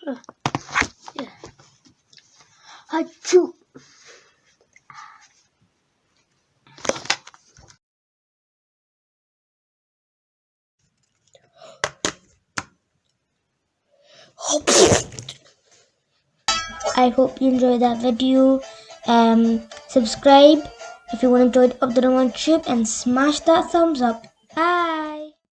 Yeah. Achoo. I hope you enjoyed that video. Subscribe if you want to enjoy the Updated One chip and smash that thumbs up.